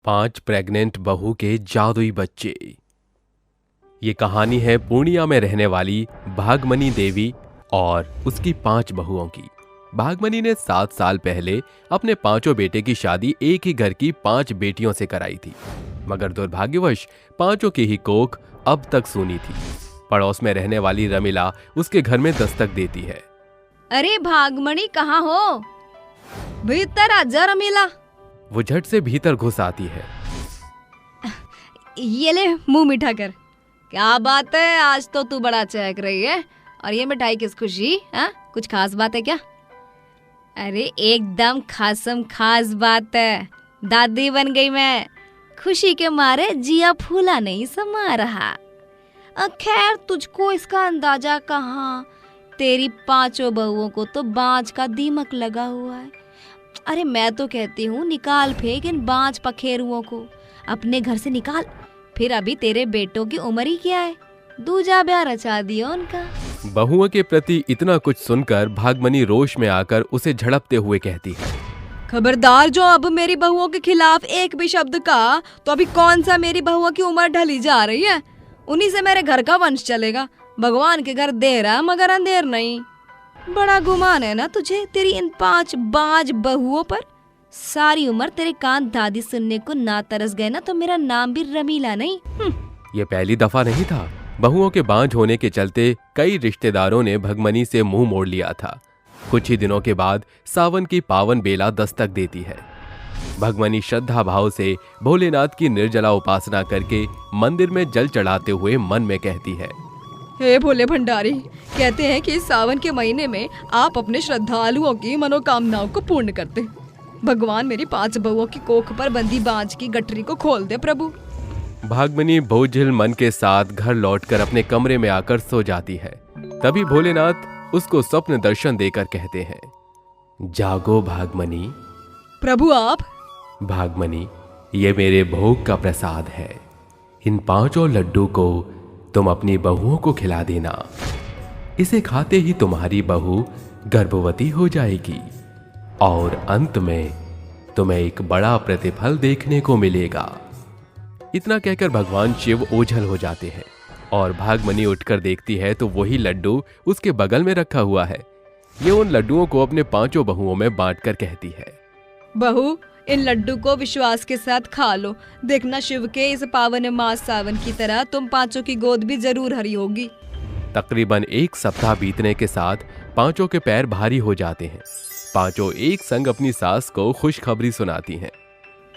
5 pregnant बहू के जादुई बच्चे। ये कहानी है पूर्णिया में रहने वाली भागमनी देवी और उसकी 5 बहुओं की। भागमनी ने 7 साल पहले अपने 5 बेटे की शादी एक ही घर की 5 बेटियों से कराई थी, मगर दुर्भाग्यवश 5 की ही कोख अब तक सूनी थी। पड़ोस में रहने वाली रमीला उसके घर में दस्तक देती है। अरे भागमणी, कहाँ हो? भीतर आजा रमीला। वो झट से भीतर घुस आती है। ये ले, मुंह मीठा कर। क्या बात है, आज तो तू बड़ा चहक रही है। और ये मिठाई किस खुशी? कुछ खास बात है क्या? अरे एकदम खासम खास बात है। दादी बन गई मैं। खुशी के मारे जिया फूला नहीं समा रहा। खैर, तुझको इसका अंदाजा कहाँ? तेरी 5 बहुओं को तो बांझ का दीमक लगा हुआ है। अरे मैं तो कहती हूँ निकाल फेंक इन बांझ पखेरुओं को, अपने घर से निकाल। फिर अभी तेरे बेटों की उम्र ही क्या है, दूजा ब्याह रचा दिया उनका। बहुओं के प्रति इतना कुछ सुनकर भागमनी रोष में आकर उसे झड़पते हुए कहती है, खबरदार, जो अब मेरी बहुओं के खिलाफ एक भी शब्द का, तो अभी कौन सा मेरी बहुओं की उम्र ढली जा रही है, उन्हीं से मेरे घर का वंश चलेगा। भगवान के घर देर है मगर अंधेर नहीं। बड़ा गुमान है ना तुझे तेरी इन 5 बाज बहुओं पर। सारी उम्र तेरे कान दादी सुनने को ना तरस गए ना, तो मेरा नाम भी रमीला नहीं। ये पहली दफा नहीं था। बहुओं के बांझ होने के चलते कई रिश्तेदारों ने भगमनी से मुंह मोड़ लिया था। कुछ ही दिनों के बाद सावन की पावन बेला दस्तक देती है। भगमनी श्रद्धा भाव से भोलेनाथ की निर्जला उपासना करके मंदिर में जल चढ़ाते हुए मन में कहती है, हे भोले भंडारी, कहते हैं कि इस सावन के महीने में आप अपने श्रद्धालुओं की मनोकामनाओं को पूर्ण करते। भगवान मेरी 5 बहुओं की कोख पर बंदी बांझ की गठरी को खोल दे प्रभु। भागमनी बोझिल मन के साथ घर लौटकर अपने कमरे में आकर सो जाती है। तभी भोलेनाथ उसको स्वप्न दर्शन देकर कहते हैं, जागो भागमनी। प्रभु आप? भागमनी, ये मेरे भोग का प्रसाद है। इन 5 लड्डू को तुम अपनी बहुओं को खिला देना। इसे खाते ही तुम्हारी बहू गर्भवती हो जाएगी और अंत में तुम्हें एक बड़ा प्रतिफल देखने को मिलेगा। इतना कहकर भगवान शिव ओझल हो जाते हैं और भागमनी उठकर देखती है तो वही लड्डू उसके बगल में रखा हुआ है। ये उन लड्डुओं को अपने 5 बहुओं में बांटकर कहती है, बहू, इन लड्डू को विश्वास के साथ खा लो। देखना शिव के इस पावन मास सावन की तरह तुम 5 की गोद भी जरूर हरी होगी। तकरीबन 1 सप्ताह बीतने के साथ 5 के पैर भारी हो जाते हैं। 5 एक संग अपनी सास को खुशखबरी सुनाती हैं।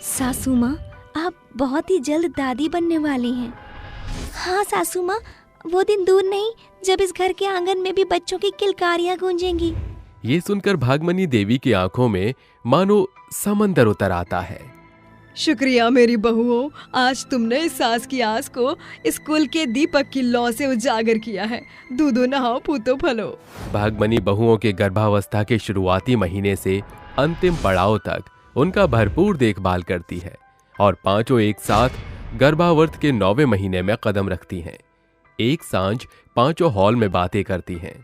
सासू माँ, आप बहुत ही जल्द दादी बनने वाली हैं। हाँ सासू माँ, वो दिन दूर नहीं जब इस घर के आंगन में भी बच्चों की किलकारियाँ गूंजेंगी। ये सुनकर भागमनी देवी की आंखों में मानो समंदर उतर आता है। शुक्रिया मेरी बहुओं, आज तुमने इस सास की आस को इस कुल के दीपक की लौ से उजागर किया है। दूधो नहाओ पूतो फलो। भागमनी बहुओं के गर्भावस्था के शुरुआती महीने से अंतिम पड़ाव तक उनका भरपूर देखभाल करती है और 5 एक साथ गर्भावर्त के 9वें महीने में कदम रखती हैं। एक सांझ 5 हॉल में बातें करती हैं।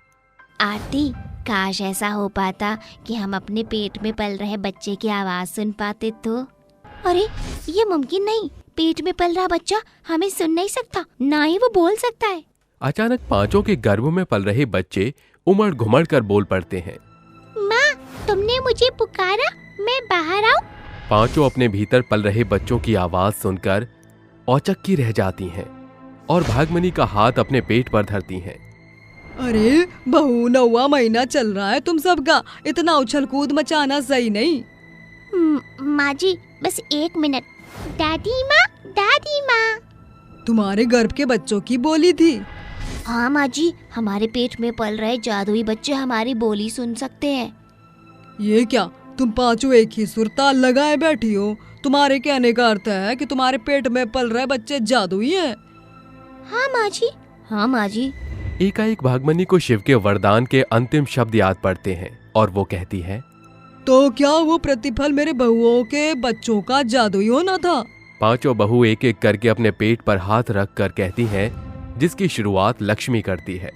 आरती, काश ऐसा हो पाता कि हम अपने पेट में पल रहे बच्चे की आवाज सुन पाते तो। अरे ये मुमकिन नहीं, पेट में पल रहा बच्चा हमें सुन नहीं सकता, ना ही वो बोल सकता है। अचानक 5 के गर्भ में पल रहे बच्चे उमड़ घुमड़ कर बोल पड़ते हैं, माँ, तुमने मुझे पुकारा, मैं बाहर आऊं? 5 अपने भीतर पल रहे बच्चों की आवाज सुनकर औचक्की रह जाती हैं और भागमनी का हाथ अपने पेट पर धरती हैं। अरे बहू, 9वां महीना चल रहा है, तुम सबका इतना उछल कूद मचाना सही नहीं। माँ जी, बस 1 मिनट। दादी माँ, दादी माँ। तुम्हारे गर्भ के बच्चों की बोली थी? हाँ माँ जी, हमारे पेट में पल रहे जादुई बच्चे हमारी बोली सुन सकते हैं। ये क्या, तुम 5 एक ही सुर ताल लगाए बैठी हो? तुम्हारे कहने का अर्थ है कि तुम्हारे पेट में पल रहे बच्चे जादुई हैं? हाँ माँ जी, हाँ माँ जी। एकाएक भागमनी को शिव के वरदान के अंतिम शब्द याद पड़ते हैं और वो कहती है, तो क्या वो प्रतिफल मेरे बहुओं के बच्चों का जादुई होना था? 5 बहू एक एक करके अपने पेट पर हाथ रख कर कहती हैं, जिसकी शुरुआत लक्ष्मी करती है।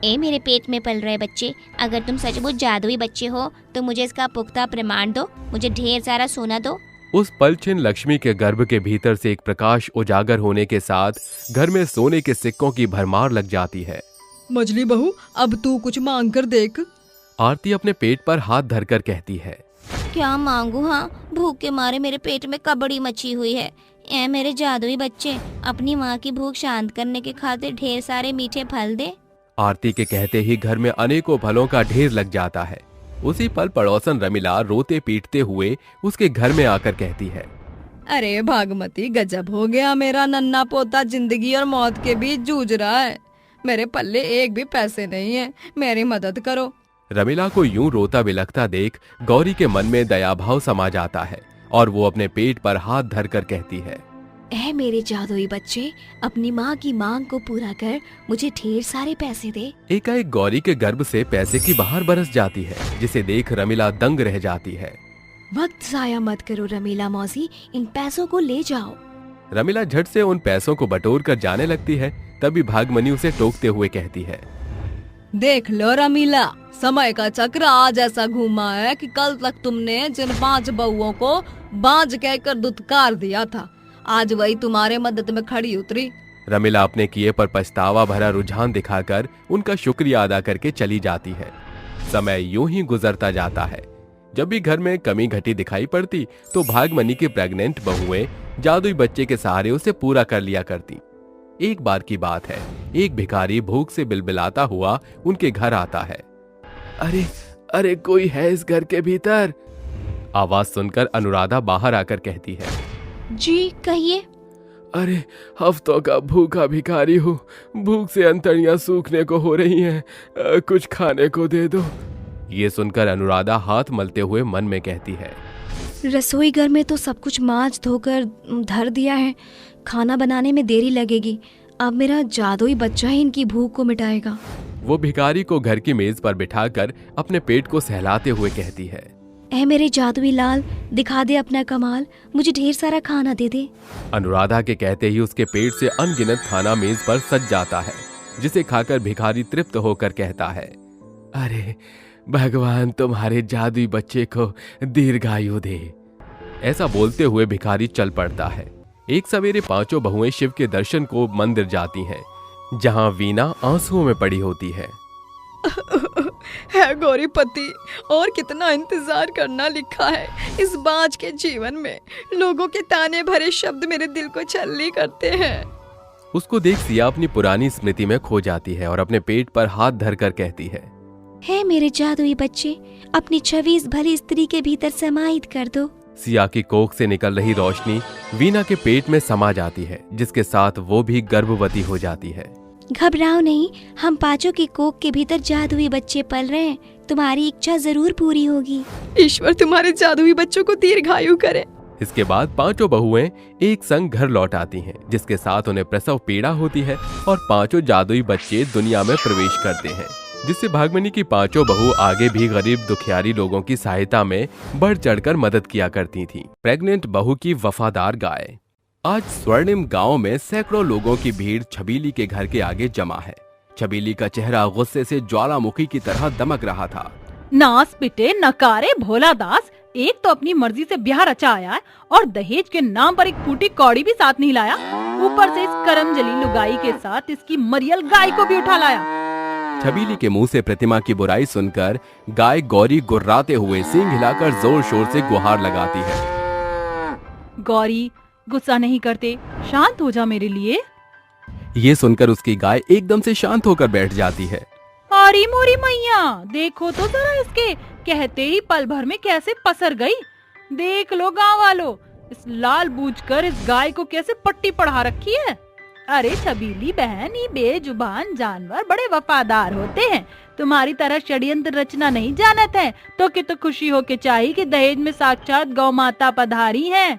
ए मेरे पेट में पल रहे बच्चे, अगर तुम सचमुच जादुई बच्चे हो तो मुझे इसका पुख्ता प्रमाण दो, मुझे ढेर सारा सोना दो उस पलछिन लक्ष्मी के गर्भ के भीतर से एक प्रकाश उजागर होने के साथ घर में सोने के सिक्कों की भरमार लग जाती है। मछली बहू, अब तू कुछ मांग कर देख। आरती अपने पेट पर हाथ धरकर कहती है। क्या मांगू? हाँ, भूख के मारे मेरे पेट में कबड़ी मची हुई है। ए मेरे जादुई बच्चे, अपनी माँ की भूख शांत करने के खातिर ढेर सारे मीठे फल दे। आरती के कहते ही घर में अनेकों फलों का ढेर लग जाता है। उसी पल पड़ोसन रमीला रोते पीटते हुए उसके घर में आकर कहती है। अरे भागमती, गजब हो गया, मेरा नन्हा पोता जिंदगी और मौत के बीच जूझ रहा है। मेरे पल्ले एक भी पैसे नहीं है, मेरी मदद करो। रमीला को यूं रोता बिलखता देख गौरी के मन में दया भाव समा जाता है और वो अपने पेट पर हाथ धरकर कहती है। ऐ मेरे जादुई बच्चे, अपनी माँ की मांग को पूरा कर मुझे ढेर सारे पैसे दे। एकाएक गौरी के गर्भ से पैसे की बहार बरस जाती है, जिसे देख रमीला दंग रह जाती है। वक्त जाया मत करो रमीला मौसी, इन पैसों को ले जाओ। रमीला झट से उन पैसों को बटोर कर जाने लगती है। तभी भागमनी उसे टोकते हुए कहती है। देख लो रमीला, समय का चक्र आज ऐसा घूमा है कि कल तक तुमने जिन 5 बहुओं को बांझ कहकर दुत्कार दिया था, आज वही तुम्हारे मदद में खड़ी उतरी। रमीला अपने किए पर पछतावा भरा रुझान दिखाकर उनका शुक्रिया अदा करके चली जाती है। समय यूं ही गुजरता जाता है। जब भी घर में कमी घटी दिखाई पड़ती तो भागमनी की प्रेग्नेंट बहुएं जादुई बच्चे के सहारे उसे पूरा कर लिया करती। एक बार की बात है, एक भिखारी भूख से बिलबिलाता हुआ उनके घर आता है। अरे अरे, कोई है इस घर के भीतर? आवाज सुनकर अनुराधा बाहर आकर कहती है। जी कहिए। अरे, हफ्तों का भूखा भिखारी हूँ, भूख से अंतड़ियां सूखने को हो रही हैं, कुछ खाने को दे दो। ये सुनकर अनुराधा हाथ मलते हुए मन में कहती है। रसोई घर में तो सब कुछ मांज धोकर धर दिया है, खाना बनाने में देरी लगेगी। अब मेरा जादुई बच्चा ही इनकी भूख को मिटाएगा। वो भिखारी को घर की मेज पर बिठाकर अपने पेट को सहलाते हुए कहती है। ऐ मेरे जादुई लाल, दिखा दे अपना कमाल, मुझे ढेर सारा खाना दे दे। अनुराधा के कहते ही उसके पेट से अनगिनत खाना मेज पर सज जाता है, जिसे खाकर भिखारी तृप्त होकर कहता है। अरे भगवान तुम्हारे जादुई बच्चे को दीर्घायु दे। ऐसा बोलते हुए भिखारी चल पड़ता है। एक सवेरे 5 बहुएं शिव के दर्शन को मंदिर जाती हैं, जहां वीणा आंसुओं में पड़ी होती है। है गौरीपति, और कितना इंतजार करना लिखा है इस बाज के जीवन में। लोगों के ताने भरे शब्द मेरे दिल को छलनी करते हैं। उसको देख सिया अपनी पुरानी स्मृति में खो जाती है और अपने पेट पर हाथ धरकर कहती है। मेरे जादुई बच्चे, अपनी छवि इस भली स्त्री के भीतर समाहित कर दो। सिया की कोख से निकल रही रोशनी वीणा के पेट में समा जाती है, जिसके साथ वो भी गर्भवती हो जाती है। घबराओ नहीं, हम 5 की कोख के भीतर जादुई बच्चे पल रहे हैं, तुम्हारी इच्छा जरूर पूरी होगी। ईश्वर तुम्हारे जादुई बच्चों को दीर्घायु करे। इसके बाद 5 बहुएं एक संग घर लौट आती हैं, जिसके साथ उन्हें प्रसव पीड़ा होती है और 5 जादुई बच्चे दुनिया में प्रवेश करते हैं, जिससे भागमनी की 5 बहू आगे भी गरीब दुखियारी लोगों की सहायता में बढ़ चढ़कर मदद किया करती थीं। प्रेग्नेंट बहू की वफादार गाय। आज स्वर्णिम गांव में सैकड़ों लोगों की भीड़ छबीली के घर के आगे जमा है। छबीली का चेहरा गुस्से से ज्वालामुखी की तरह दमक रहा था। नास पिटे नकारे भोला दास, एक तो अपनी मर्जी से ब्याह रचा आया है और दहेज के नाम पर एक फूटी कौड़ी भी साथ नहीं लाया, ऊपर से इस करमजली लुगाई के साथ इसकी मरियल गाय को भी उठा लाया। छबीली के मुंह से प्रतिमा की बुराई सुनकर गाय गौरी गुर्राते हुए सींग हिलाकर जोर शोर से गुहार लगाती है। गौरी, गुस्सा नहीं करते, शांत हो जा मेरे लिए। ये सुनकर उसकी गाय एकदम से शांत होकर बैठ जाती है। अरे मोरी मैया, देखो तो जरा इसके, कहते ही पल भर में कैसे पसर गई। देख लो गाँव वालों, इस लाल बूझकर इस गाय को कैसे पट्टी पढ़ा रखी है। अरे छबीली बहन, ये बेजुबान जानवर बड़े वफादार होते हैं, तुम्हारी तरह षड्यंत्र रचना नहीं जानत है। तो कि तो खुशी होके चाहिए कि दहेज में साक्षात गौ माता पधारी है।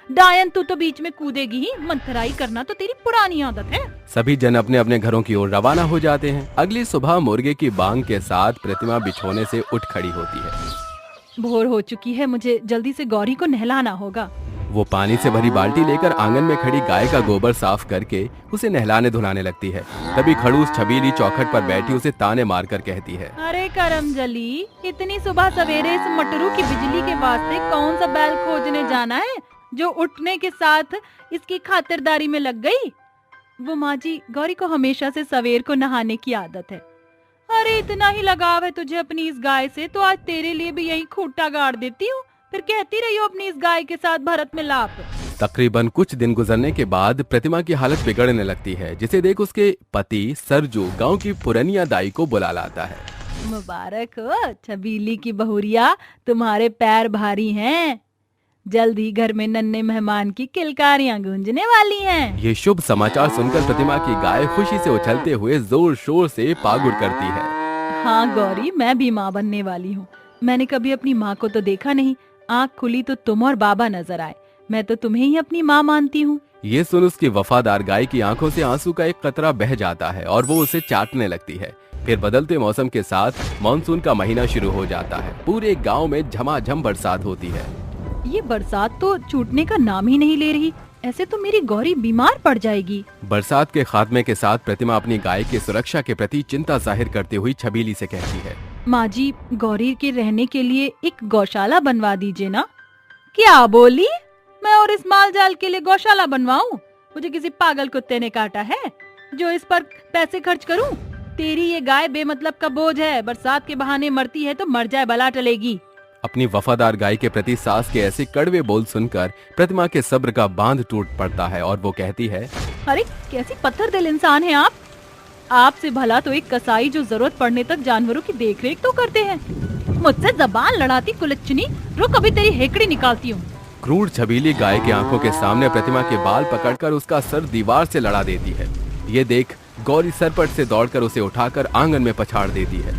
डायन, तू तो बीच में कूदेगी ही, मंथराई करना तो तेरी पुरानी आदत है। सभी जन अपने अपने घरों की ओर रवाना हो जाते हैं। अगली सुबह मुर्गे की बांग के साथ प्रतिमा बिछोने से उठ खड़ी होती है। भोर हो चुकी है, मुझे जल्दी से गौरी को नहलाना होगा। वो पानी से भरी बाल्टी लेकर आंगन में खड़ी गाय का गोबर साफ करके उसे नहलाने धुलाने लगती है। तभी खड़ूस छबीली चौखट पर बैठी उसे ताने मारकर कहती है, अरे करमजली, इतनी सुबह सवेरे इस मटरू की बिजली के वास्ते कौन सा बैल खोजने जाना है जो उठने के साथ इसकी खातिरदारी में लग गई। वो माँ जी, गौरी को हमेशा से सवेर को नहाने की आदत है। अरे इतना ही लगाव है तुझे अपनी इस गाय से तो आज तेरे लिए भी यही खूंटा गाड़ देती हूँ, फिर कहती रही हो अपनी इस गाय के साथ भरत में लाप। तकरीबन कुछ दिन गुजरने के बाद प्रतिमा की हालत बिगड़ने लगती है, जिसे देख उसके पति सरजू गांव की पुरनिया दाई को बुला लाता है। मुबारक हो छबीली की बहुरिया, तुम्हारे पैर भारी हैं। जल्द ही घर में नन्हे मेहमान की किलकारियां गूंजने वाली हैं। ये शुभ समाचार सुनकर प्रतिमा की गाय खुशी से उछलते हुए जोर शोर से पागुर करती है। हाँ गौरी, मैं भी माँ बनने वाली हूँ। मैंने कभी अपनी माँ को तो देखा नहीं, आँख खुली तो तुम और बाबा नजर आए। मैं तो तुम्हें ही अपनी माँ मानती हूँ। ये सुन उसकी वफादार गाय की आंखों से आंसू का एक कतरा बह जाता है और वो उसे चाटने लगती है। फिर बदलते मौसम के साथ मानसून का महीना शुरू हो जाता है। पूरे गांव में झमाझम बरसात होती है। ये बरसात तो छूटने का नाम ही नहीं ले रही। ऐसे तो मेरी गौरी बीमार पड़ जाएगी। बरसात के खात्मे के साथ प्रतिमा अपनी गाय की सुरक्षा के प्रति चिंता जाहिर करते हुए छबीली से कहती है, माँ जी, गौरी के रहने के लिए एक गौशाला बनवा दीजिए ना। क्या बोली? मैं और इस माल जाल के लिए गौशाला बनवाऊं? मुझे किसी पागल कुत्ते ने काटा है जो इस पर पैसे खर्च करूं? तेरी ये गाय बेमतलब का बोझ है। बरसात के बहाने मरती है तो मर जाए, भला टलेगी। अपनी वफादार गाय के प्रति सास के ऐसे कड़वे बोल सुनकर प्रतिमा के सब्र का बांध टूट पड़ता है और वो कहती है, अरे कैसी पत्थर दिल इंसान है आप। आपसे भला तो एक कसाई जो जरूरत पड़ने तक जानवरों की देखरेख तो करते हैं। मुझसे जबान लड़ाती कुलच्छनी, रुक अभी तेरी हेकड़ी निकालती हूँ। क्रूर छबीली गाय की आंखों के सामने प्रतिमा के बाल पकड़कर उसका सर दीवार से लड़ा देती है। ये देख गौरी सरपट से दौड़कर उसे उठाकर आंगन में पछाड़ देती है।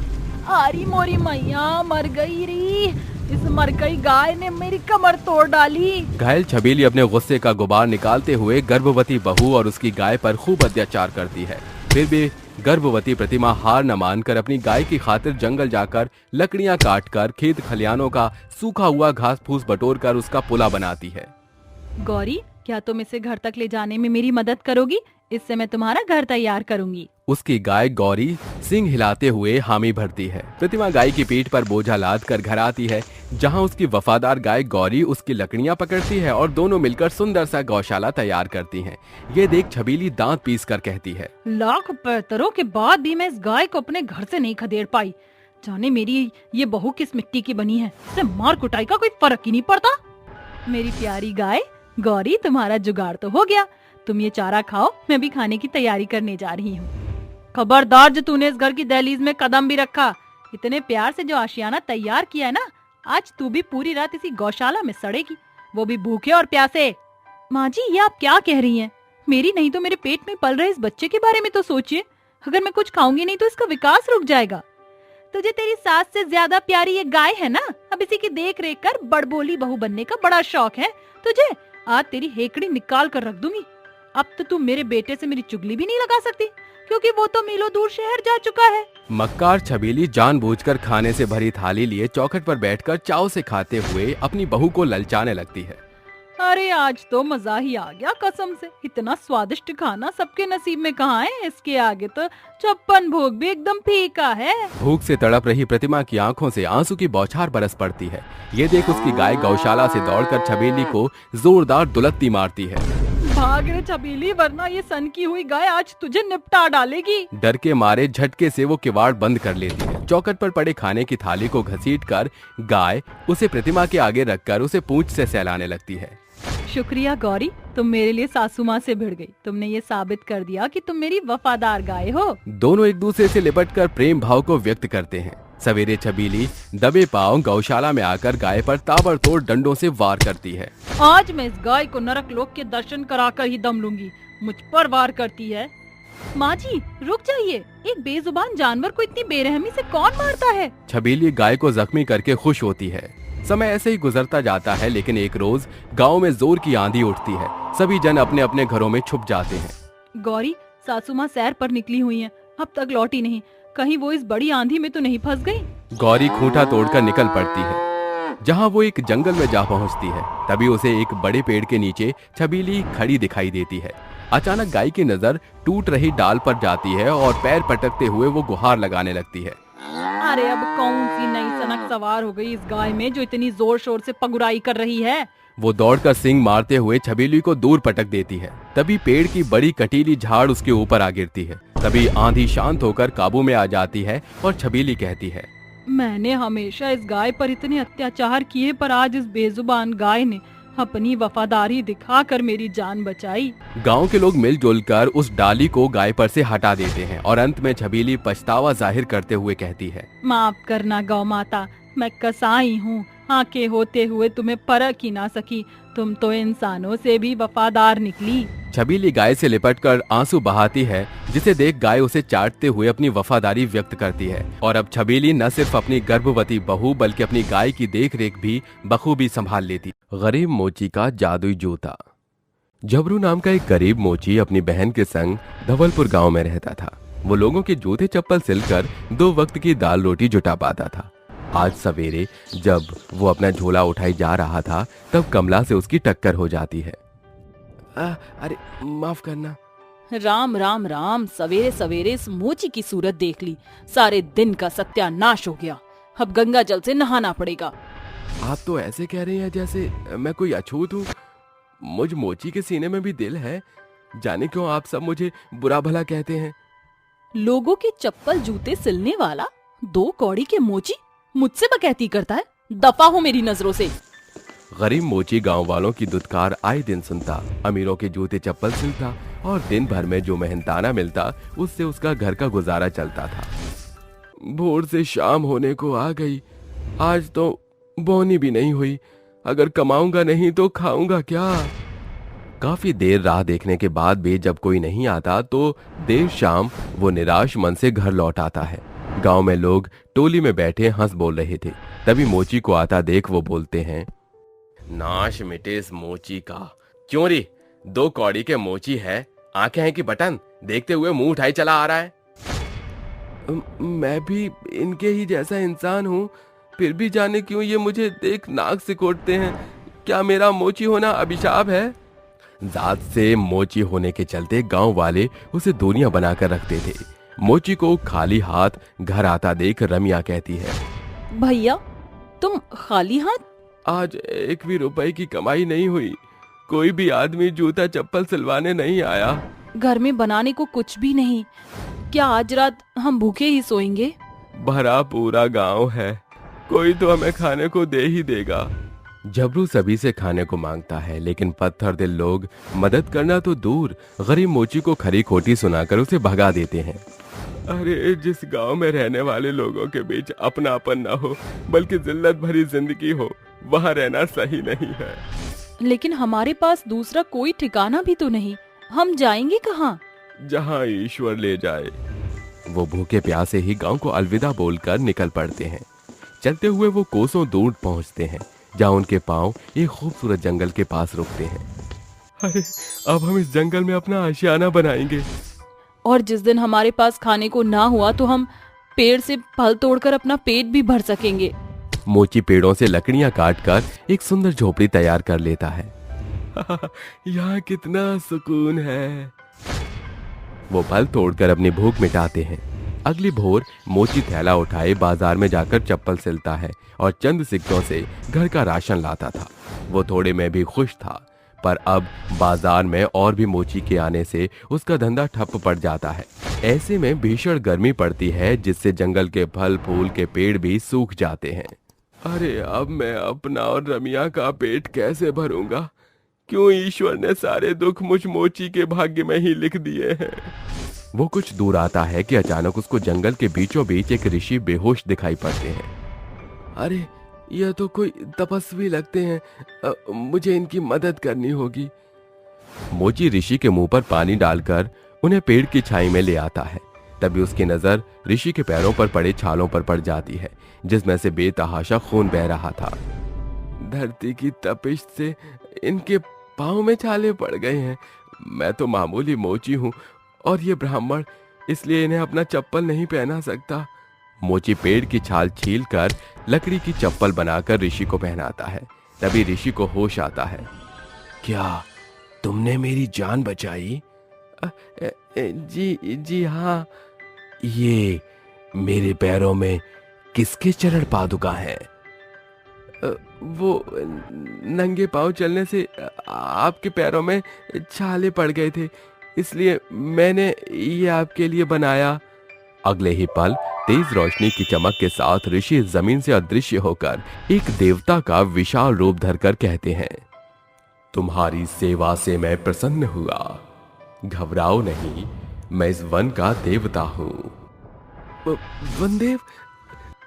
आरी मोरी मैया, मर गई री। इस मर गई गाय ने मेरी कमर तोड़ डाली। घायल छबीली अपने गुस्से का गुबार निकालते हुए गर्भवती बहू और उसकी गाय पर खूब अत्याचार करती है। फिर भी गर्भवती प्रतिमा हार न मानकर अपनी गाय की खातिर जंगल जाकर लकड़ियां काटकर खेत खलियानों का सूखा हुआ घास फूस बटोरकर उसका पुला बनाती है। गौरी, क्या तुम इसे घर तक ले जाने में मेरी मदद करोगी? इससे मैं तुम्हारा घर तैयार करूंगी। उसकी गाय गौरी सिंग हिलाते हुए हामी भरती है। प्रतिमा गाय की पीठ पर बोझा लाद कर घर आती है, जहां उसकी वफादार गाय गौरी उसकी लकड़ियां पकड़ती है और दोनों मिलकर सुंदर सा गौशाला तैयार करती हैं। ये देख छबीली दांत पीस कर कहती है, लाख पैतरों के बाद भी मैं इस गाय को अपने घर से नहीं खदेड़ पाई। जाने मेरी ये बहू किस मिट्टी की बनी है, इससे मार कुटाई का कोई फर्क ही नहीं पड़ता। मेरी प्यारी गाय गौरी, तुम्हारा जुगाड़ तो हो गया। तुम ये चारा खाओ, मैं भी खाने की तैयारी करने जा रही हूँ। खबरदार जो तूने इस घर की दहलीज में कदम भी रखा। इतने प्यार से जो आशियाना तैयार किया है ना, आज तू भी पूरी रात इसी गौशाला में सड़ेगी, वो भी भूखे और प्यासे। माँ जी, ये आप क्या कह रही हैं? मेरी नहीं तो मेरे पेट में पल रहे इस बच्चे के बारे में तो सोचिए। अगर मैं कुछ खाऊंगी नहीं तो इसका विकास रुक जाएगा। तुझे तेरी सास से ज्यादा प्यारी ये गाय है ना, अब इसी की देख रेख कर बड़बोली बहू बनने का बड़ा शौक है तुझे। आज तेरी हेकड़ी निकाल कर रख दूंगी। अब तो तू मेरे बेटे से मेरी चुगली भी नहीं लगा सकती, क्योंकि वो तो मीलों दूर शहर जा चुका है। मक्कार छबीली जानबूझकर खाने से भरी थाली लिए चौखट पर बैठकर चाव से खाते हुए अपनी बहू को ललचाने लगती है। अरे आज तो मजा ही आ गया कसम से। इतना स्वादिष्ट खाना सबके नसीब में कहाँ है। इसके आगे तो 56 भोग भी एकदम फीका है। भूख से तड़प रही प्रतिमा की आंखों से आंसू की बौछार बरस पड़ती है। ये देख उसकी गाय गौशाला से दौड़कर छबीली को जोरदार दुलत्ती मारती है। भाग रे छबीली, वरना ये सन की हुई गाय आज तुझे निपटा डालेगी। डर के मारे झटके से वो किवाड़ बंद कर लेती है। चौखट पर पड़े खाने की थाली को घसीटकर गाय उसे प्रतिमा के आगे रखकर उसे पूंछ से सहलाने लगती है। शुक्रिया गौरी, तुम मेरे लिए सासू माँ से भिड़ गई। तुमने ये साबित कर दिया कि तुम मेरी वफादार गाय हो। दोनों एक दूसरे से लिपटकर प्रेम भाव को व्यक्त करते हैं। सवेरे छबीली दबे पांव गौशाला में आकर गाय पर ताबड़तोड़ डंडों से वार करती है। आज मैं इस गाय को नरक लोक के दर्शन कराकर ही दम लूंगी। मुझ पर वार करती है। माँ जी रुक जाइए, एक बेजुबान जानवर को इतनी बेरहमी से कौन मारता है? छबीली गाय को जख्मी करके खुश होती है। समय ऐसे ही गुजरता जाता है, लेकिन एक रोज गांव में जोर की आंधी उठती है। सभी जन अपने अपने घरों में छुप जाते हैं। गौरी, सासू माँ सैर पर निकली हुई हैं, अब तक लौटी नहीं। कहीं वो इस बड़ी आंधी में तो नहीं फंस गई? गौरी खूंटा तोड़कर निकल पड़ती है। जहां वो एक जंगल में जा पहुंचती है। तभी उसे एक बड़े पेड़ के नीचे छबीली खड़ी दिखाई देती है। अचानक गाय की नजर टूट रही डाल पर जाती है और पैर पटकते हुए वो गुहार लगाने लगती है। अरे अब कौन सी नई सनक सवार हो गई इस गाय में जो इतनी जोर शोर से पगुराई कर रही है। वो दौड़कर सींग मारते हुए छबीली को दूर पटक देती है। तभी पेड़ की बड़ी कटीली झाड़ उसके ऊपर आ गिरती है। तभी आंधी शांत होकर काबू में आ जाती है और छबीली कहती है, मैंने हमेशा इस गाय पर इतने अत्याचार किए, पर आज इस बेजुबान गाय ने अपनी वफादारी दिखाकर मेरी जान बचाई। गांव के लोग मिलजुल कर उस डाली को गाय पर से हटा देते हैं और अंत में छबीली पछतावा जाहिर करते हुए कहती है, माफ करना गौ माता, मैं कसाई हूँ, आंखें होते हुए तुम्हें परख ही ना सकी। तुम तो इंसानों से भी वफादार निकली। छबीली गाय से लिपटकर आंसू बहाती है, जिसे देख गाय उसे चाटते हुए अपनी वफादारी व्यक्त करती है। और अब छबीली न सिर्फ अपनी गर्भवती बहू बल्कि अपनी गाय की देखरेख भी बखूबी संभाल लेती। गरीब मोची का जादुई जूता। जबरू नाम का एक गरीब मोची अपनी बहन के संग धवलपुर गांव में रहता था। वो लोगों के जूते चप्पल सिलकर 2 वक्त की दाल रोटी जुटा पाता था। आज सवेरे जब वो अपना झोला उठाई जा रहा था, तब कमला से उसकी टक्कर हो जाती है। अरे माफ करना। राम राम राम, सवेरे सवेरे इस मोची की सूरत देख ली, सारे दिन का सत्यानाश हो गया। अब गंगा जल से नहाना पड़ेगा। आप तो ऐसे कह रही हैं जैसे मैं कोई अछूत हूँ। मुझ मोची के सीने में भी दिल है, जाने क्यों आप सब मुझे बुरा भला कहते हैं। लोगों के चप्पल जूते सिलने वाला 2 कौड़ी के मोची मुझसे बकैती करता है। दफा हो मेरी नजरों से। गरीब मोची गांव वालों की दुत्कार आए दिन सुनता, अमीरों के जूते चप्पल सिलता और दिन भर में जो मेहनताना मिलता उससे उसका घर का गुजारा चलता था। भोर से शाम होने को आ गई, आज तो बोनी भी नहीं हुई। अगर कमाऊंगा नहीं तो खाऊंगा क्या। काफी देर राह देखने के बाद भी जब कोई नहीं आता तो देर शाम वो निराश मन से घर लौट आता है। गांव में लोग टोली में बैठे हंस बोल रहे थे। तभी मोची को आता देख वो बोलते हैं, नाश मिटे इस मोची का। क्यों री, 2 कौड़ी के मोची है, आंखें हैं कि बटन, देखते हुए मुंह उठाई चला आ रहा है। मैं भी इनके ही जैसा इंसान हूँ, फिर भी जाने क्यों ये मुझे देख नाक सिकोड़ते हैं। क्या मेरा मोची होना अभिशाप है। जात से मोची होने के चलते गांव वाले उसे दूरियां बनाकर रखते थे। मोची को खाली हाथ घर आता देख रमिया कहती है, भैया तुम खाली हाथ? आज 1 भी रुपए की कमाई नहीं हुई, कोई भी आदमी जूता चप्पल सिलवाने नहीं आया। घर में बनाने को कुछ भी नहीं, क्या आज रात हम भूखे ही सोएंगे? भरा पूरा गांव है, कोई तो हमें खाने को दे ही देगा। जबरू सभी से खाने को मांगता है, लेकिन पत्थर दिल लोग मदद करना तो दूर गरीब मोची को खरी खोटी सुनाकर उसे भगा देते हैं। अरे जिस गांव में रहने वाले लोगों के बीच अपनापन न हो बल्कि जिल्लत भरी जिंदगी हो, वहां रहना सही नहीं है। लेकिन हमारे पास दूसरा कोई ठिकाना भी तो नहीं, हम जाएंगे कहाँ? जहां ईश्वर ले जाए। वो भूखे प्यासे ही गांव को अलविदा बोलकर निकल पड़ते हैं। चलते हुए वो कोसों दूर पहुंचते हैं, जहां उनके पांव एक खूबसूरत जंगल के पास रुकते हैं। अरे अब हम इस जंगल में अपना आशियाना बनाएंगे। और जिस दिन हमारे पास खाने को ना हुआ तो हम पेड़ से फल तोड़कर अपना पेट भी भर सकेंगे। मोची पेड़ों से लकड़ियां काटकर एक सुंदर झोपड़ी तैयार कर लेता है। यहाँ कितना सुकून है। वो फल तोड़कर अपनी भूख मिटाते हैं। अगली भोर मोची थैला उठाए बाजार में जाकर चप्पल सिलता है और चंद सिक्कों से घर का राशन लाता था। वो थोड़े में भी खुश था, पर अब बाजार में और भी मोची के आने से उसका धंधा ठप पड़ जाता है। ऐसे में भीषण गर्मी पड़ती है, जिससे जंगल के फल फूल के पेड़ भी सूख जाते हैं। अरे अब मैं अपना और रमिया का पेट कैसे भरूंगा? क्यों ईश्वर ने सारे दुख मुझ मोची के भाग्य में ही लिख दिए हैं। वो कुछ दूर आता है कि अचानक उसको जंगल के बीचों बीच एक ऋषि बेहोश दिखाई पड़ते हैं। अरे यह तो कोई तपस्वी लगते हैं, मुझे इनकी मदद करनी होगी। मोची ऋषि के मुंह पर पानी डालकर उन्हें पेड़ की छाई में ले आता है। तभी उसकी नजर ऋषि के पैरों पर पड़े छालों पर पड़ जाती है, जिसमें से बेतहाशा खून बह रहा था। धरती की तपिश से इनके पांव में छाले पड़ गए हैं। मैं तो मामूली मोची हूँ और ये ब्राह्मण, इसलिए इन्हें अपना चप्पल नहीं पहना सकता। मोची पेड़ की छाल छीलकर लकड़ी की चप्पल बनाकर ऋषि को पहनाता है। तभी ऋषि को होश आता है। क्या तुमने मेरी जान बचाई? जी हाँ। ये मेरे पैरों में किसके चरण पादुका हैं? वो नंगे पांव चलने से आपके पैरों में छाले पड़ गए थे, इसलिए मैंने ये आपके लिए बनाया। अगले ही पल तेज रोशनी की चमक के साथ ऋषि जमीन से अदृश्य होकर एक देवता का विशाल रूप धरकर कहते हैं, तुम्हारी सेवा से मैं प्रसन्न हुआ। घबराओ नहीं, मैं इस वन का देवता हूँ। वनदेव,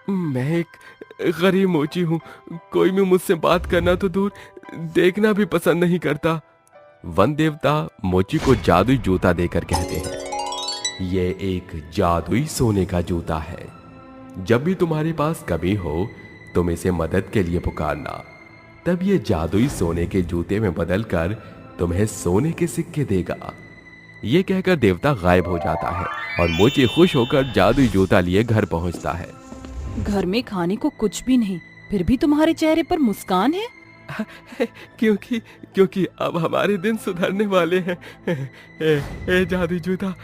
मैं एक गरीब मोची हूँ, कोई भी मुझसे बात करना तो दूर, देखना भी पसंद नहीं करता। वन देवता मोची को जादुई जूता देकर कहते हैं, यह एक जादुई सोने का जूता है। जब भी तुम्हारे पास कमी हो तुम इसे मदद के लिए पुकारना, तब ये जादुई सोने के जूते में बदलकर तुम्हें सोने के सिक्के देगा। ये कहकर देवता गायब हो जाता है और मोची खुश होकर जादुई जूता लिए घर पहुंचता है। घर में खाने को कुछ भी नहीं, फिर भी तुम्हारे चेहरे पर मुस्कान है। क्योंकि अब हमारे दिन सुधरने वाले हैं। जादुई जूता,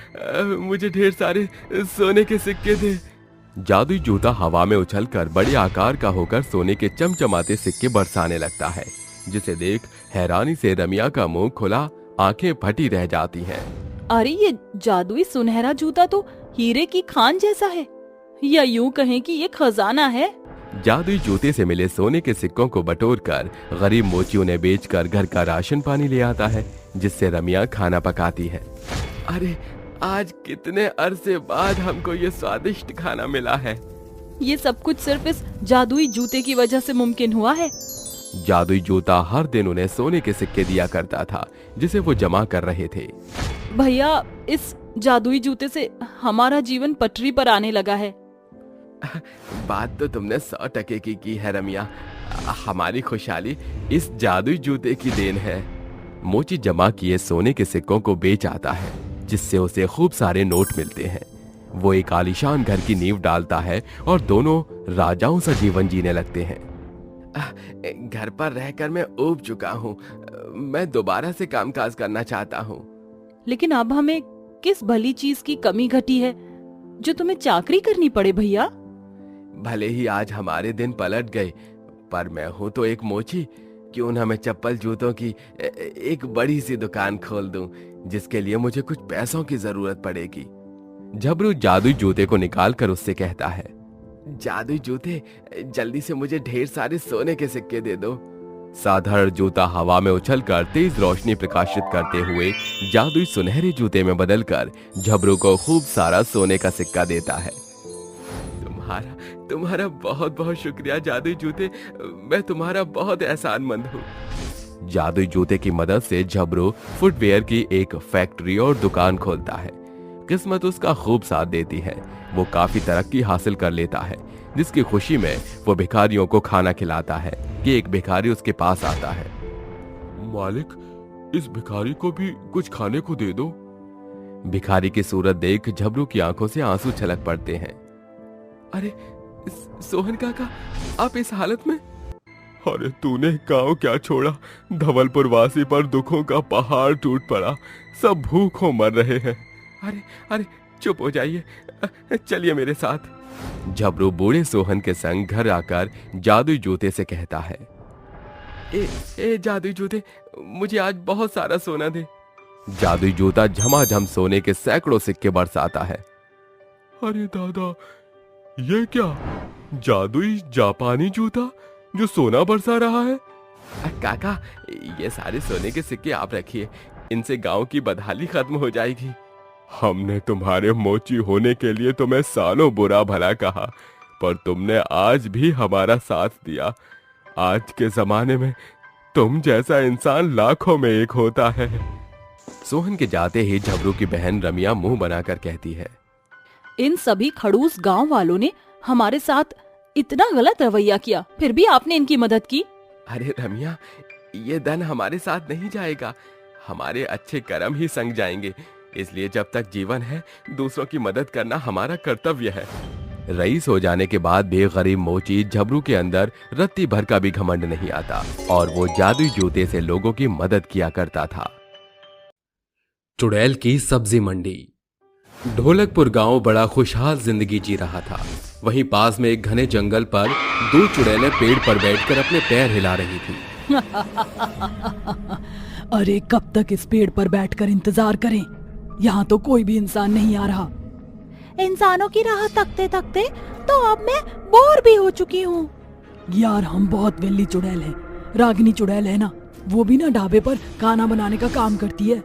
मुझे ढेर सारे सोने के सिक्के दे। जादुई जूता हवा में उछलकर बड़े आकार का होकर सोने के चमचमाते सिक्के बरसाने लगता है, जिसे देख हैरानी से रमिया का मुंह खुला, आंखें फटी रह जाती हैं। अरे ये जादुई सुनहरा जूता तो हीरे की खान जैसा है, या यूं कहें कि ये खजाना है। जादुई जूते से मिले सोने के सिक्कों को बटोरकर गरीब मोची उन्हें बेचकर घर का राशन पानी ले आता है, जिससे रमिया खाना पकाती है। अरे आज कितने अरसे बाद हमको ये स्वादिष्ट खाना मिला है। ये सब कुछ सिर्फ इस जादुई जूते की वजह से मुमकिन हुआ है। जादुई जूता हर दिन उन्हें सोने के सिक्के दिया करता था, जिसे वो जमा कर रहे थे। भैया, इस जादुई जूते से हमारा जीवन पटरी पर आने लगा है। बात तो तुमने 100% की है रमिया। हमारी खुशहाली इस जादुई जूते की देन है। मोची जमा किए सोने के सिक्कों को बेच आता है, जिससे उसे खूब सारे नोट मिलते हैं। वो एक आलीशान घर की नींव डालता है और दोनों राजाओं सा जीवन जीने लगते हैं। घर पर रहकर मैं ऊब चुका हूँ, मैं दोबारा से कामकाज करना चाहता हूँ। लेकिन अब हमें किस भली चीज की कमी घटी है जो तुम्हें चाकरी करनी पड़े भैया? भले ही आज हमारे दिन पलट गए, पर मैं हूं तो एक मोची। क्यों ना मैं चप्पल जूतों की एक बड़ी सी दुकान खोल दूं, जिसके लिए मुझे कुछ पैसों की जरूरत पड़ेगी। झबरू जादुई जूते को निकालकर उससे कहता है, जादुई जूते, जल्दी से मुझे ढेर सारे सोने के सिक्के दे दो। साधारण जूता हवा में उछलकर तेज रोशनी प्रकाशित करते हुए जादुई सुनहरे जूते में बदलकर झबरू को खूब सारा सोने का सिक्का देता है। तुम्हारा बहुत बहुत शुक्रिया जादुई जूते, मैं तुम्हारा बहुत एहसानमंद हूँ। जादुई जूते की मदद से झबरू फुटवेयर की एक फैक्ट्री और दुकान खोलता है। किस्मत उसका खूब साथ देती है। वो काफी तरक्की हासिल कर लेता है, जिसकी खुशी में वो भिखारियों को खाना खिलाता है कि एक भिखारी उसके पास आता है। मालिक, इस भिखारी को भी कुछ खाने को दे दो। भिखारी की सूरत देख झबरू की आंखों से आंसू छलक पड़ते हैं। अरे सोहन काका, आप इस हालत में? अरे तूने गांव क्या छोड़ा, धवलपुर वासी पर दुखों का पहाड़ टूट पड़ा, सब भूखों मर रहे हैं। अरे चुप हो जाइए, चलिए मेरे साथ। झबरू बूढ़े सोहन के संग घर आकर जादुई जूते से कहता है, ए जादुई जूते, मुझे आज बहुत सारा सोना दे। जादुई जूता झमाझम सोने के सैकड़ों सिक्के बरसाता है। अरे दादा, ये क्या जादुई जापानी जूता जो सोना बरसा रहा है? काका, ये सारे सोने के सिक्के आप रखिए, इनसे गांव की बदहाली खत्म हो जाएगी। हमने तुम्हारे मोची होने के लिए तुम्हें सालों बुरा भला कहा, पर तुमने आज भी हमारा साथ दिया। आज के जमाने में तुम जैसा इंसान लाखों में एक होता है। सोहन के जाते ही झबरू की बहन रमिया मुंह बनाकर कहती है, इन सभी खड़ूस गांव वालों ने हमारे साथ इतना गलत रवैया किया, फिर भी आपने इनकी मदद की। अरे रमिया, ये धन हमारे साथ नहीं जाएगा, हमारे अच्छे कर्म ही संग जाएंगे। इसलिए जब तक जीवन है दूसरों की मदद करना हमारा कर्तव्य है। रईस हो जाने के बाद भी गरीब मोची झबरू के अंदर रत्ती भर का भी घमंड नहीं आता और वो जादुई जूते से लोगों की मदद किया करता था। चुड़ैल की सब्जी मंडी। ढोलकपुर गांव बड़ा खुशहाल जिंदगी जी रहा था। वहीं पास में एक घने जंगल पर 2 चुड़ैलें पेड़ पर बैठकर अपने पैर हिला रही थी। अरे कब तक इस पेड़ पर बैठकर इंतजार करें? यहाँ तो कोई भी इंसान नहीं आ रहा। इंसानों की राह तकते तकते तो अब मैं बोर भी हो चुकी हूँ। यार हम बहुत वेली चुड़ैल हैं। रागिनी चुड़ैल है ना, वो भी ना ढाबे पर खाना बनाने का काम करती है।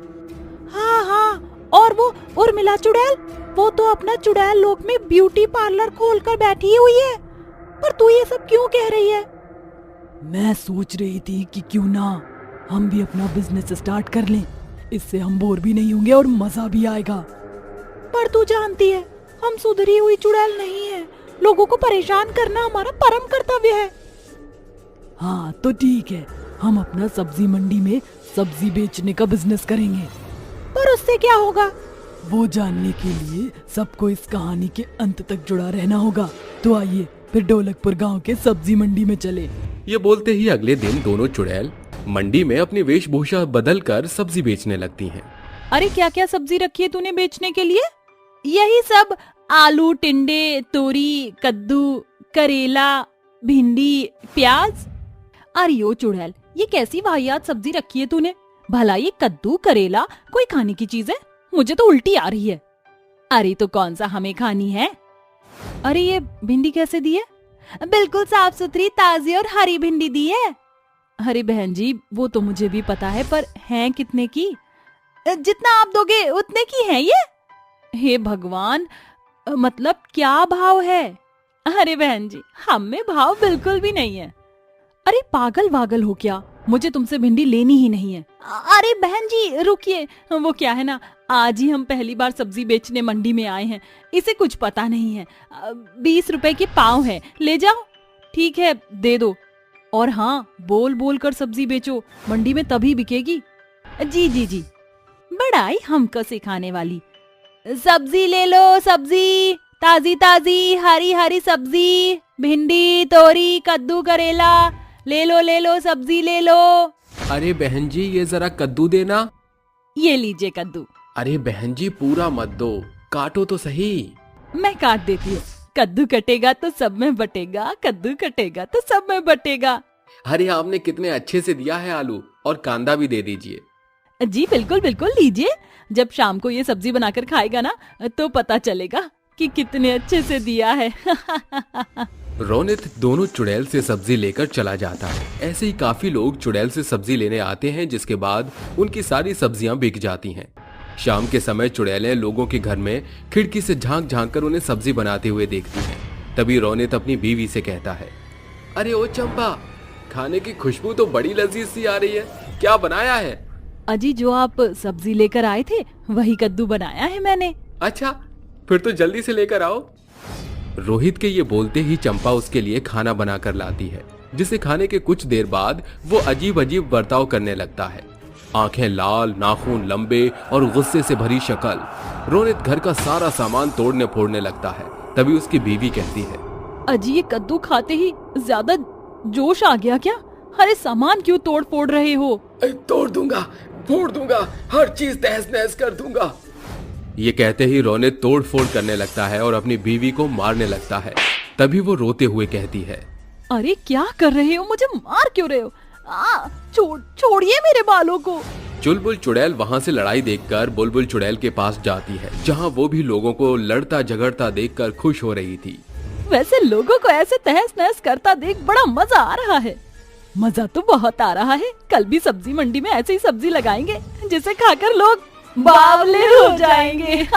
हाँ हाँ, और वो उर्मिला चुड़ैल, वो तो अपना चुड़ैल लोक में ब्यूटी पार्लर खोलकर बैठी हुई है। पर तू ये सब क्यों कह रही है? मैं सोच रही थी कि क्यों ना हम भी अपना बिजनेस स्टार्ट कर लें। इससे हम बोर भी नहीं होंगे और मजा भी आएगा। पर तू जानती है हम सुधरी हुई चुड़ैल नहीं है। लोगों को परेशान करना हमारा परम कर्तव्य है। हाँ तो ठीक है, हम अपना सब्जी मंडी में सब्जी बेचने का बिजनेस करेंगे। पर उससे क्या होगा? वो जानने के लिए सबको इस कहानी के अंत तक जुड़ा रहना होगा। तो आइए फिर ढोलकपुर गांव के सब्जी मंडी में चले। ये बोलते ही अगले दिन दोनों चुड़ैल मंडी में अपनी वेशभूषा बदलकर सब्जी बेचने लगती हैं। अरे क्या क्या सब्जी रखी है तूने बेचने के लिए? यही सब, आलू, टिंडे, तोरी, कद्दू, करेला, भिंडी, प्याज। अरे ओ चुड़ैल, ये कैसी वाहियात सब्जी रखी है तूने? भला ये कद्दू करेला कोई खाने की चीज है? मुझे तो उल्टी आ रही है। अरे तो कौन सा हमें खानी है? अरे ये भिंडी कैसे दी है? बिल्कुल साफ सुथरी ताजी और हरी भिंडी दी है। अरे बहन जी वो तो मुझे भी पता है, पर हैं कितने की? जितना आप दोगे उतने की है ये। हे भगवान, मतलब क्या भाव है? अरे बहन जी हम में भाव बिल्कुल भी नहीं है। अरे पागल वागल हो क्या? मुझे तुमसे भिंडी लेनी ही नहीं है। अरे बहन जी रुकिए, वो क्या है ना, आज ही हम पहली बार सब्जी बेचने मंडी में आए हैं। इसे कुछ पता नहीं है। 20 रुपए की पाव है, ले जाओ। ठीक है दे दो। और हाँ, बोल बोल कर सब्जी बेचो, मंडी में तभी बिकेगी। जी जी जी, बड़ाई हमको सिखाने वाली। सब्जी ले लो, सब्जी ताजी ताजी हरी हरी सब्जी, भिंडी, तोरी, कद्दू, करेला, ले लो सब्जी ले लो। अरे बहन जी ये जरा कद्दू देना। ये लीजिए कद्दू। अरे बहन जी पूरा मत दो, काटो तो सही। मैं काट देती हूँ। कद्दू कटेगा तो सब में बटेगा, कद्दू कटेगा तो सब में बटेगा। अरे आपने कितने अच्छे से दिया है आलू, और कांदा भी दे दीजिए। जी बिल्कुल बिल्कुल, लीजिए। जब शाम को ये सब्जी बनाकर खाएगा ना तो पता चलेगा कि कितने अच्छे से दिया है। रोनित दोनों चुड़ैल से सब्जी लेकर चला जाता है। ऐसे ही काफी लोग चुड़ैल से सब्जी लेने आते हैं, जिसके बाद उनकी सारी सब्जियां बिक जाती हैं। शाम के समय चुड़ैलें लोगों के घर में खिड़की से झांक झांक कर उन्हें सब्जी बनाते हुए देखती हैं। तभी रोनित अपनी बीवी से कहता है, अरे ओ चंपा, खाने की खुशबू तो बड़ी लजीज सी आ रही है, क्या बनाया है? अजी जो आप सब्जी लेकर आए थे वही कद्दू बनाया है मैंने। अच्छा फिर तो जल्दी से लेकर आओ। रोहित के ये बोलते ही चंपा उसके लिए खाना बनाकर लाती है, जिसे खाने के कुछ देर बाद वो अजीब अजीब बर्ताव करने लगता है। आंखें लाल, नाखून लंबे और गुस्से से भरी शक्ल। रोनित घर का सारा सामान तोड़ने फोड़ने लगता है। तभी उसकी बीवी कहती है, अजी ये कद्दू खाते ही ज्यादा जोश आ गया क्या? अरे सामान क्यों तोड़ फोड़ रहे हो? तोड़ दूंगा, फोड़ दूंगा, हर चीज तहस नहस कर दूंगा। ये कहते ही रोनित तोड़ फोड़ करने लगता है और अपनी बीवी को मारने लगता है। तभी वो रोते हुए कहती है, अरे क्या कर रहे हो? मुझे मार क्यों रहे हो? छोड़िए मेरे बालों को। चुलबुल चुड़ैल वहाँ से लड़ाई देखकर बुलबुल चुड़ैल के पास जाती है, जहाँ वो भी लोगों को लड़ता झगड़ता देखकर खुश हो रही थी। वैसे लोगों को ऐसे तहस नहस करता देख बड़ा मजा आ रहा है। मजा तो बहुत आ रहा है। कल भी सब्जी मंडी में ऐसे ही सब्जी लगाएंगे जिसे खाकर लोग बावले हो जाएंगे।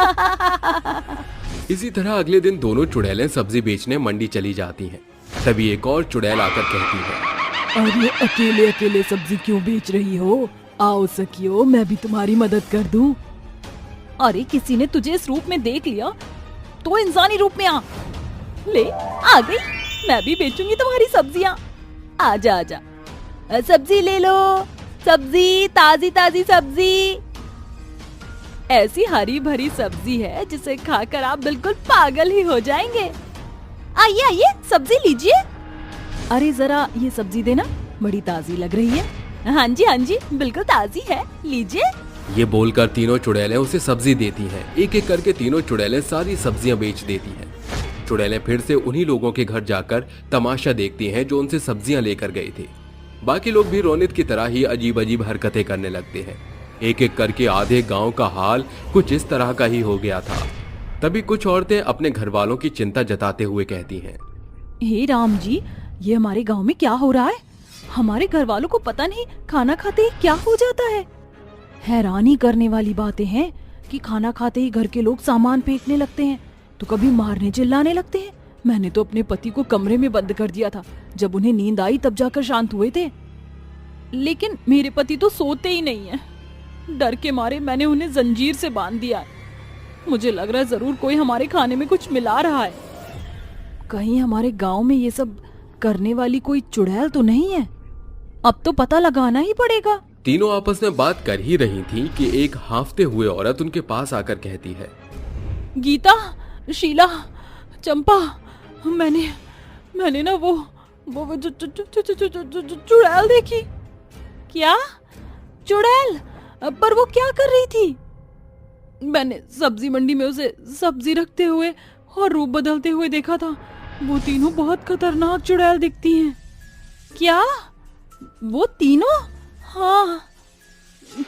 इसी तरह अगले दिन दोनों चुड़ैलें सब्जी बेचने मंडी चली जाती हैं। तभी एक और चुड़ैल आकर कहती है, अरे अकेले अकेले सब्जी क्यों बेच रही हो? आओ सखियो, मैं भी तुम्हारी मदद कर दूं। अरे किसी ने तुझे इस रूप में देख लिया तो इंसानी रूप में आ। ले आ गई, मैं भी बेचूंगी तुम्हारी सब्जियां। आजा आजा, सब्जी ले लो, सब्जी ताजी ताजी सब्जी। ऐसी हरी भरी सब्जी है जिसे खाकर आप बिल्कुल पागल ही हो जाएंगे। आइए आइए, सब्जी लीजिए। अरे जरा ये सब्जी देना, बड़ी ताजी लग रही है। हाँ जी बिल्कुल ताजी है, लीजिए। ये बोलकर तीनों चुड़ैलें उसे सब्जी देती हैं। एक एक करके तीनों चुड़ैलें सारी सब्जियां बेच देती हैं। चुड़ैलें फिर से उन्हीं लोगों के घर जाकर तमाशा देखती हैं जो उनसे सब्जियां लेकर गए थे। बाकी लोग भी रोनित की तरह ही अजीब अजीब हरकतें करने लगते हैं। एक एक करके आधे गांव का हाल कुछ इस तरह का ही हो गया था। तभी कुछ औरतें अपने घर वालों की चिंता जताते हुए कहती हैं, हे राम जी, ये हमारे गांव में क्या हो रहा है? हमारे घर वालों को पता नहीं खाना खाते ही क्या हो जाता है। हैरानी करने वाली बातें हैं कि खाना खाते ही घर के लोग सामान फेंकने लगते हैं, तो कभी मारने चिल्लाने लगते हैं। मैंने तो अपने पति को कमरे में बंद कर दिया था, जब उन्हें नींद आई तब जाकर शांत हुए थे। लेकिन मेरे पति तो सोते ही नहीं है। डर के मारे मैंने उन्हें जंजीर से बांध दिया है। मुझे लग रहा है जरूर कोई हमारे खाने में कुछ मिला रहा है। कहीं हमारे गांव में ये सब करने वाली कोई चुड़ैल तो नहीं है? अब तो पता लगाना ही पड़ेगा। तीनों आपस में बात कर ही रही थी कि एक हांफते हुए औरत उनके पास आकर कहती है, गीता, शीला, चंपा, मैंने ना वो चुड़ैल देखी। क्या चुड़ैल? पर वो क्या कर रही थी? मैंने सब्जी मंडी में उसे सब्जी रखते हुए और रूप बदलते हुए देखा था। वो तीनों बहुत खतरनाक चुड़ैल दिखती हैं। क्या वो तीनों? हाँ,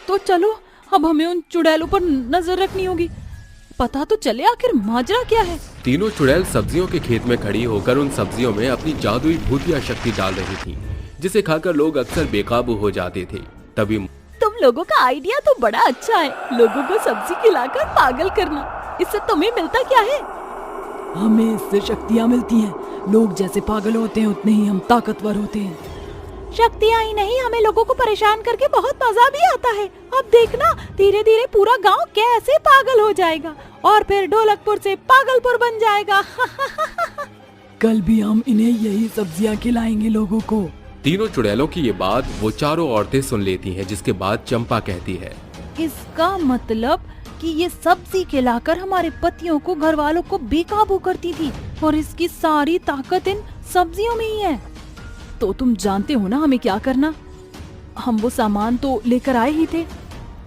तो चलो अब हमें उन चुड़ैलों पर नजर रखनी होगी। पता तो चले आखिर माजरा क्या है। तीनों चुड़ैल सब्जियों के खेत में खड़ी होकर उन सब्जियों में अपनी जादुई भूतिया शक्ति डाल रही थी, जिसे खाकर लोग अक्सर बेकाबू हो जाते थे। तभी तुम लोगों का आइडिया तो बड़ा अच्छा है, लोगों को सब्जी खिलाकर पागल करना। इससे तुम्हें मिलता क्या है? हमें इससे शक्तियाँ मिलती हैं। लोग जैसे पागल होते हैं उतने ही हम ताकतवर होते हैं। शक्तियाँ ही नहीं, हमें लोगों को परेशान करके बहुत मजा भी आता है। अब देखना, धीरे धीरे पूरा गांव कैसे पागल हो जाएगा और फिर ढोलकपुर से पागलपुर बन जाएगा। कल भी हम इन्हें यही सब्जियाँ खिलाएंगे लोगों को। तीनों चुड़ैलों की ये बात वो चारों औरतें सुन लेती हैं, जिसके बाद चंपा कहती है, इसका मतलब कि ये सब्जी खिलाकर हमारे पतियों को, घर वालों को बेकाबू करती थी और इसकी सारी ताकत इन सब्जियों में ही है। तो तुम जानते हो ना हमें क्या करना? हम वो सामान तो लेकर आए ही थे।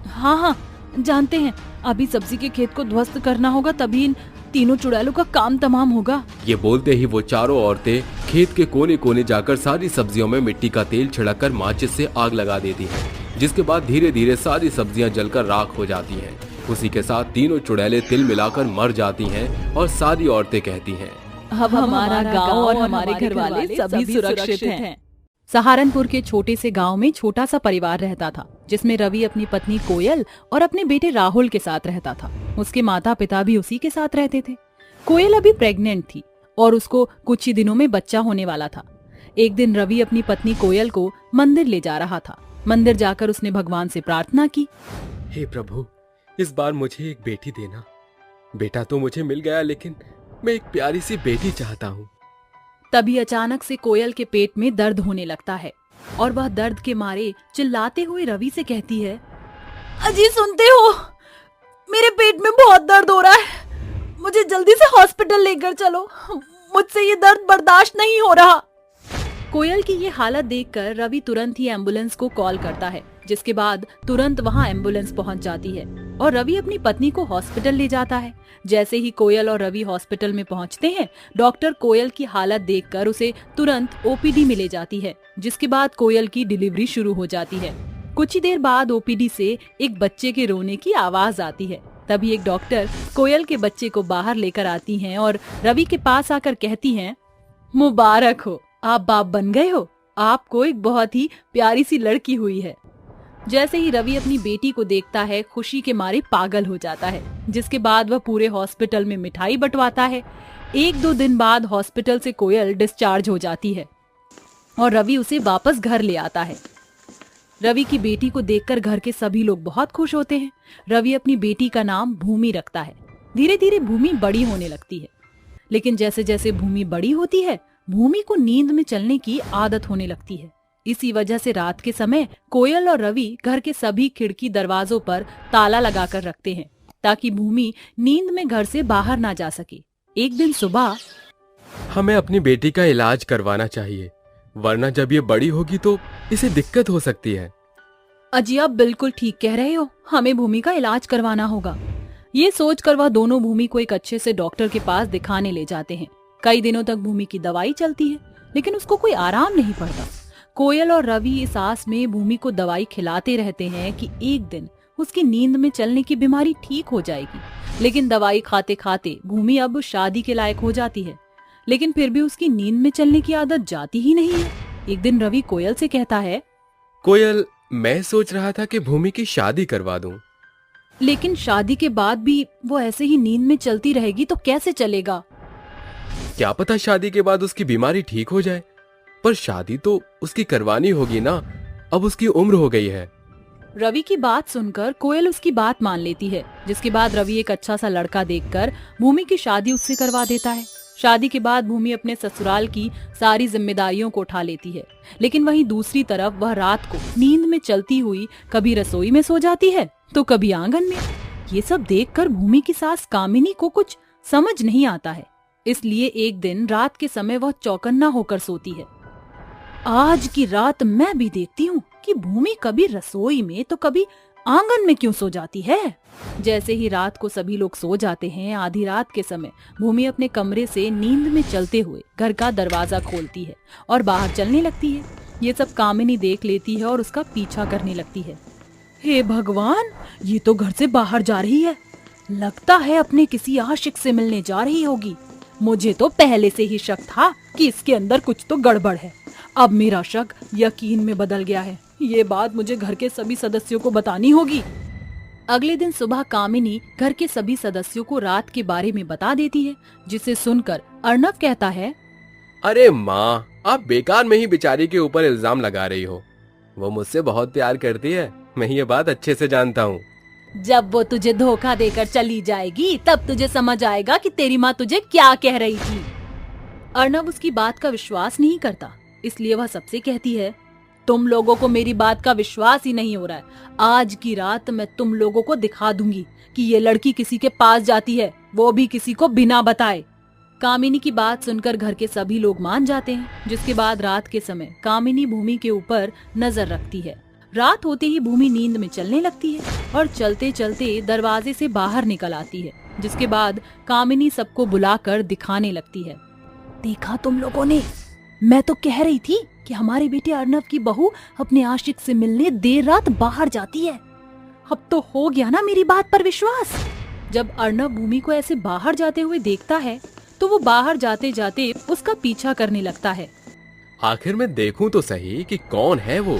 हाँ, जानते हैं। अभी सब्जी के खेत को ध्वस्त करना होगा, तभी इन तीनों चुड़ैलों का काम तमाम होगा। ये बोलते ही वो चारों औरतें खेत के कोने कोने जाकर सारी सब्जियों में मिट्टी का तेल छिड़ककर माचिस से आग लगा देती हैं, जिसके बाद धीरे धीरे सारी सब्जियां जलकर राख हो जाती हैं। उसी के साथ तीनों चुड़ैलें तिल मिलाकर मर जाती हैं और सारी औरतें कहती हैं, अब हमारा गांव और हमारे घर वाले सभी सुरक्षित हैं। सहारनपुर के छोटे से गांव में छोटा सा परिवार रहता था, जिसमें रवि अपनी पत्नी कोयल और अपने बेटे राहुल के साथ रहता था। उसके माता पिता भी उसी के साथ रहते थे। कोयल अभी प्रेग्नेंट थी और उसको कुछ ही दिनों में बच्चा होने वाला था। एक दिन रवि अपनी पत्नी कोयल को मंदिर ले जा रहा था। मंदिर जाकर उसने भगवान से प्रार्थना की, हे प्रभु, इस बार मुझे एक बेटी देना। बेटा तो मुझे मिल गया, लेकिन मैं एक प्यारी सी बेटी चाहता हूँ। तभी अचानक से कोयल के पेट में दर्द होने लगता है और वह दर्द के मारे चिल्लाते हुए रवि से कहती है, अजी सुनते हो, मेरे पेट में बहुत दर्द हो रहा है, मुझे जल्दी से हॉस्पिटल लेकर चलो, मुझसे ये दर्द बर्दाश्त नहीं हो रहा। कोयल की ये हालत देखकर रवि तुरंत ही एम्बुलेंस को कॉल करता है, जिसके बाद तुरंत वहाँ एम्बुलेंस पहुँच जाती है और रवि अपनी पत्नी को हॉस्पिटल ले जाता है। जैसे ही कोयल और रवि हॉस्पिटल में पहुँचते हैं, डॉक्टर कोयल की हालत देखकर उसे तुरंत ओपीडी में ले जाती है, जिसके बाद कोयल की डिलीवरी शुरू हो जाती है। कुछ ही देर बाद ओपीडी से एक बच्चे के रोने की आवाज आती है। तभी एक डॉक्टर कोयल के बच्चे को बाहर लेकर आती हैं और रवि के पास आकर कहती हैं, मुबारक हो, आप बाप बन गए हो, आपको एक बहुत ही प्यारी सी लड़की हुई है। जैसे ही रवि अपनी बेटी को देखता है, खुशी के मारे पागल हो जाता है, जिसके बाद वह पूरे हॉस्पिटल में मिठाई बंटवाता है। 1-2 दिन बाद हॉस्पिटल से कोयल डिस्चार्ज हो जाती है और रवि उसे वापस घर ले आता है। रवि की बेटी को देखकर घर के सभी लोग बहुत खुश होते हैं। रवि अपनी बेटी का नाम भूमि रखता है। धीरे धीरे भूमि बड़ी होने लगती है, लेकिन जैसे जैसे भूमि बड़ी होती है, भूमि को नींद में चलने की आदत होने लगती है। इसी वजह से रात के समय कोयल और रवि घर के सभी खिड़की दरवाजों पर ताला लगाकर रखते हैं, ताकि भूमि नींद में घर से बाहर ना जा सके। एक दिन सुबह, हमें अपनी बेटी का इलाज करवाना चाहिए, वरना जब ये बड़ी होगी तो इसे दिक्कत हो सकती है। अजी आप बिल्कुल ठीक कह रहे हो, हमें भूमि का इलाज करवाना होगा। ये सोचकर वह दोनों भूमि को एक अच्छे से डॉक्टर के पास दिखाने ले जाते हैं। कई दिनों तक भूमि की दवाई चलती है, लेकिन उसको कोई आराम नहीं पड़ता। कोयल और रवि इस आस में भूमि को दवाई खिलाते रहते हैं कि एक दिन उसकी नींद में चलने की बीमारी ठीक हो जाएगी। लेकिन दवाई खाते खाते भूमि अब शादी के लायक हो जाती है, लेकिन फिर भी उसकी नींद में चलने की आदत जाती ही नहीं है। एक दिन रवि कोयल से कहता है, कोयल, मैं सोच रहा था कि भूमि की शादी करवा दूं। लेकिन शादी के बाद भी वो ऐसे ही नींद में चलती रहेगी तो कैसे चलेगा? क्या पता शादी के बाद उसकी बीमारी ठीक हो जाए, पर शादी तो उसकी करवानी होगी ना, अब उसकी उम्र हो गई है। रवि की बात सुनकर कोयल उसकी बात मान लेती है, जिसके बाद रवि एक अच्छा सा लड़का देखकर भूमि की शादी उससे करवा देता है। शादी के बाद भूमि अपने ससुराल की सारी जिम्मेदारियों को उठा लेती है, लेकिन वहीं दूसरी तरफ वह रात को नींद में चलती हुई कभी रसोई में सो जाती है तो कभी आंगन में। ये सब देखकर भूमि की सास कामिनी को कुछ समझ नहीं आता है, इसलिए एक दिन रात के समय वह चौकन्ना होकर सोती है। आज की रात मैं भी देखती हूँ कि भूमि कभी रसोई में तो कभी आंगन में क्यों सो जाती है। जैसे ही रात को सभी लोग सो जाते हैं, आधी रात के समय भूमि अपने कमरे से नींद में चलते हुए घर का दरवाजा खोलती है और बाहर चलने लगती है। ये सब कामिनी देख लेती है और उसका पीछा करने लगती है। हे भगवान, ये तो घर से बाहर जा रही है, लगता है अपने किसी आशिक से मिलने जा रही होगी। मुझे तो पहले से ही शक था कि इसके अंदर कुछ तो गड़बड़ है। अब मेरा शक यकीन में बदल गया है। ये बात मुझे घर के सभी सदस्यों को बतानी होगी। अगले दिन सुबह कामिनी घर के सभी सदस्यों को रात के बारे में बता देती है, जिसे सुनकर अर्णव कहता है, अरे माँ, आप बेकार में ही बेचारी के ऊपर इल्जाम लगा रही हो। वो मुझसे बहुत प्यार करती है, मैं ये बात अच्छे से जानता हूँ। जब वो तुझे धोखा देकर चली जाएगी तब तुझे समझ आएगा कि तेरी माँ तुझे क्या कह रही थी। अर्णव उसकी बात का विश्वास नहीं करता, इसलिए वह सबसे कहती है, तुम लोगों को मेरी बात का विश्वास ही नहीं हो रहा है। आज की रात मैं तुम लोगों को दिखा दूंगी कि ये लड़की किसी के पास जाती है, वो भी किसी को बिना बताए। कामिनी की बात सुनकर घर के सभी लोग मान जाते हैं, जिसके बाद रात के समय कामिनी भूमि के ऊपर नजर रखती है। रात होते ही भूमि नींद में चलने लगती है और चलते चलते दरवाजे से बाहर निकल आती है, जिसके बाद कामिनी सबको बुलाकर दिखाने लगती है। देखा तुम लोगों ने, मैं तो कह रही थी कि हमारे बेटे अर्णव की बहू अपने आशिक से मिलने देर रात बाहर जाती है। अब तो हो गया ना मेरी बात पर विश्वास। जब अर्णव भूमि को ऐसे बाहर जाते हुए देखता है तो वो बाहर जाते जाते उसका पीछा करने लगता है। आखिर मैं देखूं तो सही कि कौन है वो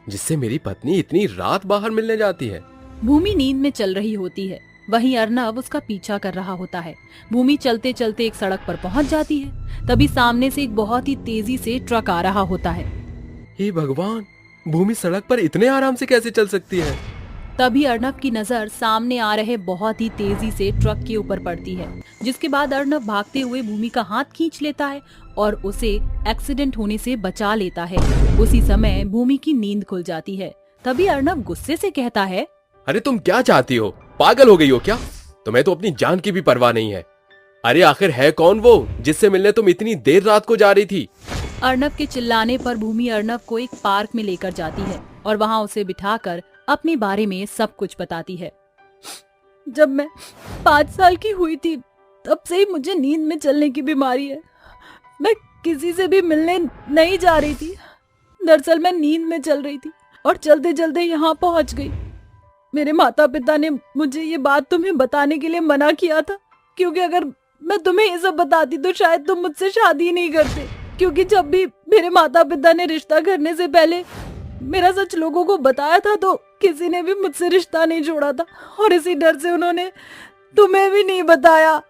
जिससे मेरी पत्नी इतनी रात बाहर मिलने जाती है। भूमि नींद में चल रही होती है, वहीं अर्णव उसका पीछा कर रहा होता है। भूमि चलते चलते एक सड़क पर पहुंच जाती है। तभी सामने से एक बहुत ही तेजी से ट्रक आ रहा होता है। हे भगवान, भूमि सड़क पर इतने आराम से कैसे चल सकती है? तभी अर्णव की नजर सामने आ रहे बहुत ही तेजी से ट्रक के ऊपर पड़ती है, जिसके बाद अर्णव भागते हुए भूमि का हाथ खींच लेता है और उसे एक्सीडेंट होने से बचा लेता है। उसी समय भूमि की नींद खुल जाती है। तभी अर्णव गुस्से से कहता है, अरे तुम क्या चाहती हो? पागल हो गई हो क्या? तुम्हें तो अपनी जान की भी परवाह नहीं है। अरे आखिर है कौन वो जिससे मिलने तुम इतनी देर रात को जा रही थी? अर्णव के चिल्लाने पर भूमि अर्णव को एक पार्क में लेकर जाती है और वहाँ उसे बिठाकर अपने बारे में सब कुछ बताती है। जब मैं 5 साल की हुई थी तब से ही मुझे नींद में चलने की बीमारी है। मैं किसी से भी मिलने नहीं जा रही थी। दरअसल मैं नींद में चल रही थी और चलते चलते यहाँ पहुँच गई। मेरे माता पिता ने मुझे ये बात तुम्हें बताने के लिए मना किया था, क्योंकि अगर मैं तुम्हें ये सब बताती तो शायद तुम मुझसे शादी नहीं करते। क्योंकि जब भी मेरे माता पिता ने रिश्ता करने से पहले मेरा सच लोगों को बताया था तो किसी ने भी मुझसे रिश्ता नहीं जोड़ा था, और इसी डर से उन्होंने तुम्हें भी नहीं बताया।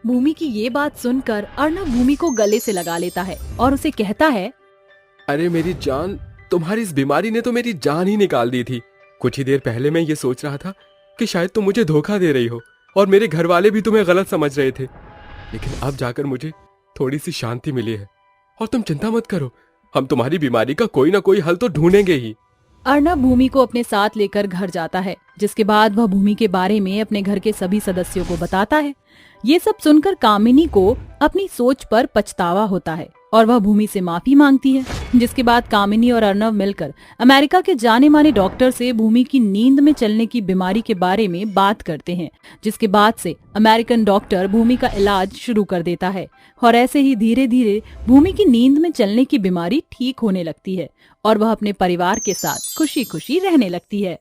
भूमि की ये बात सुनकर अर्णव भूमि को गले से लगा लेता है और उसे कहता है, अरे मेरी जान, तुम्हारी इस बीमारी ने तो मेरी जान ही निकाल दी थी। कुछ ही देर पहले मैं ये सोच रहा था कि शायद तुम मुझे धोखा दे रही हो और मेरे घर वाले भी तुम्हें गलत समझ रहे थे, लेकिन अब जाकर मुझे थोड़ी सी शांति मिली है। और तुम चिंता मत करो, हम तुम्हारी बीमारी का कोई ना कोई हल तो ढूंढेंगे ही। अर्णव भूमि को अपने साथ लेकर घर जाता है, जिसके बाद वह भूमि के बारे में अपने घर के सभी सदस्यों को बताता है। ये सब सुनकर कामिनी को अपनी सोच पर पछतावा होता है और वह भूमि से माफी मांगती है, जिसके बाद कामिनी और अर्णव मिलकर अमेरिका के जाने माने डॉक्टर से भूमि की नींद में चलने की बीमारी के बारे में बात करते हैं, जिसके बाद से अमेरिकन डॉक्टर भूमि का इलाज शुरू कर देता है और ऐसे ही धीरे धीरे भूमि की नींद में चलने की बीमारी ठीक होने लगती है और वह अपने परिवार के साथ खुशी खुशी रहने लगती है।